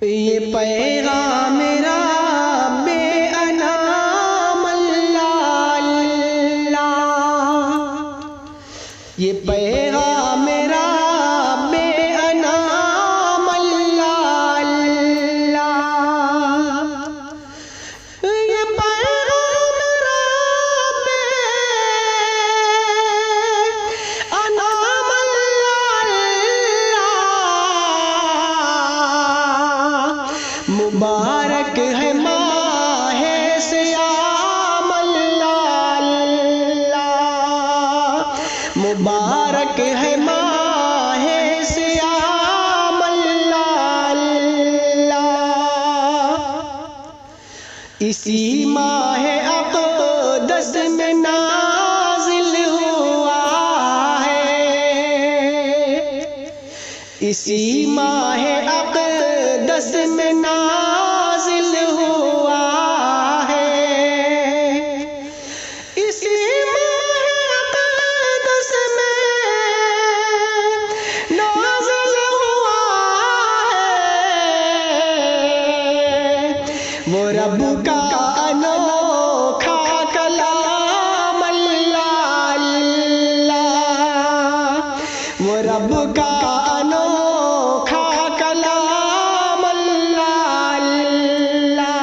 یہ پیغام میرا بے انام اللہ اللہ، یہ پیغام میرا بے انام اللہ اللہ، یہ پیغام میرا بے انام اللہ، مبارک ہے ماہ صیام اللہ اللہ، مبارک ہے ماہ صیام اللہ اللہ، اسی ماہ اقدس میں نازل ہوا ہے، اسی ماہ اقدس میں نازل ہوا ہے، اسی ماہ اقدس میں نازل ہوا ہے، وہ رب کا انوکھا کلام اللہ اللہ، وہ رب کا انوکھا کلام اللہ اللہ،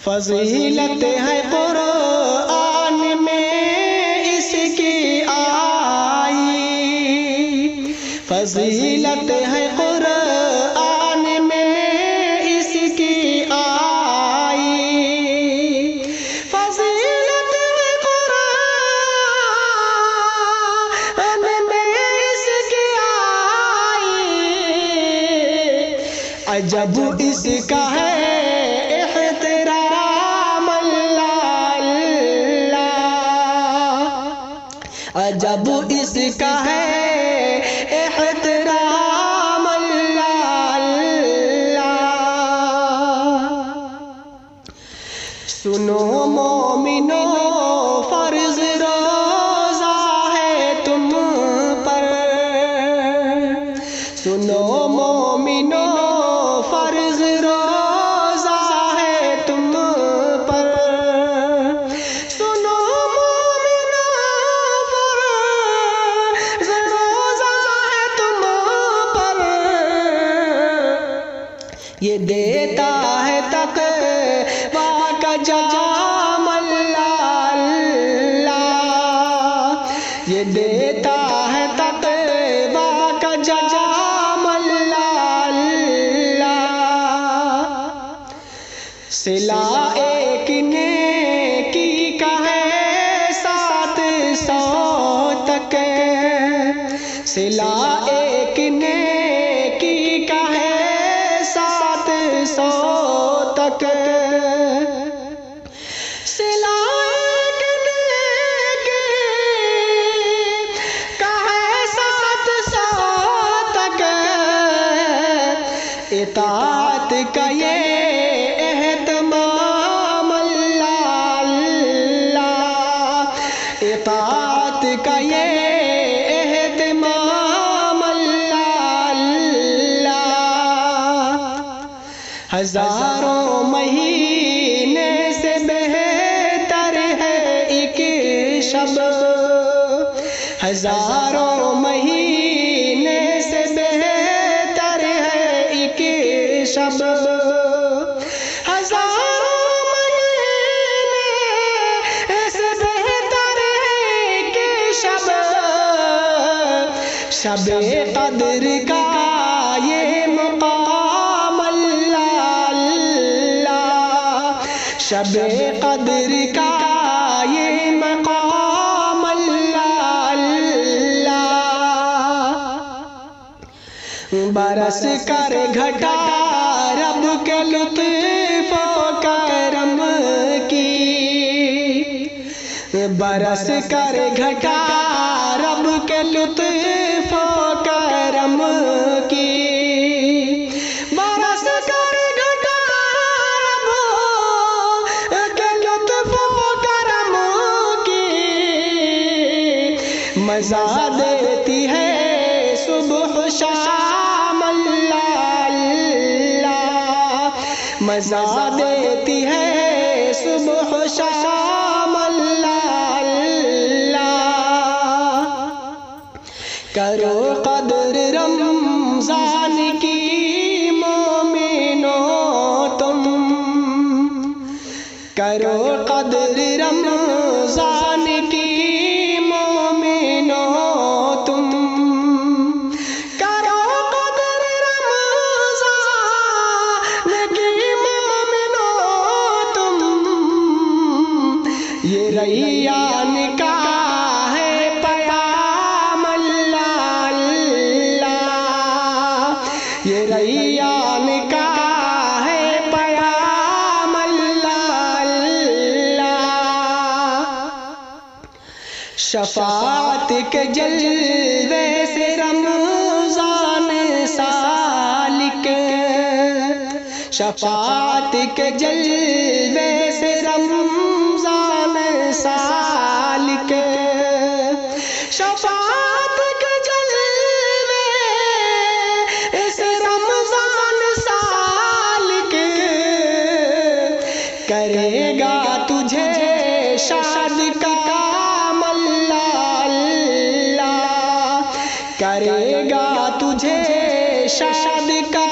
فضیلت ہے قرآن میں اس کی آئی، فضیلت ہے قرآن میں اس کی آئی، فضیلت ہے قرآن میں اس کی آئی، عجب اس کا ہے احترام اللہ اللہ، عجب اس کا ہے احترام اللہ اللہ، سنو مومنو فرض روزہ ہے تم پر، سنو مومنو فرض روزہ ہے تم پر، سنو مومنو فرض روزہ ہے تم پر، یہ دیتا ہے تقویٰ کا جام اللہ اللہ، یہ دیتا ہے تقویٰ کا جام اللہ اللہ، صلہ ایک نیکی کا ہے 700 تک، صلہ ایک نیکی کا ہے 700 تک، صلہ ایک نیکی کا ہے 700 تک، اطاعت کا یہ اہتمام اللہ اللہ، اطاعت کا یہ اہتمام اللہ اللہ، ہزاروں مہینے سے بہتر ہے ایک شب، ہزاروں مہینے سے بہتر ہے ایک شب، ہزاروں مہینے سے بہتر ہے ایک شب، شب قدر کا یہ مقام اللہ اللہ، شب قدر کا یہ مقام اللہ اللہ، برس کر گھٹا رب کے لطف و کرم کی، برس کر گھٹا رب کے لطف و کرم کی، برس کر گھٹا رب کے لطف و کرم کی، مزہ دیتی ہے صبح شام اللہ مزہ دیتی ہے صبح و شام اللہ اللہ۔ کرو قدر رمضان کی مومنو تم، کرو قدر رمضان کی مومنو تم، کرو قدر رمضان کی مومنو تم۔ یہ ریان کا ہے پیام اللہ اللہ، یہ ریان کا ہے پیام اللہ اللہ۔ شفاعت کے جلوے سے رمضان سالک، شفاعت کے جلوے سے رمضان سالک، شفاعت کے جلوے سے رمضان سالک، کرے گا تجھے شاد کام اللہ اللہ، کرے گا تجھے شاد کا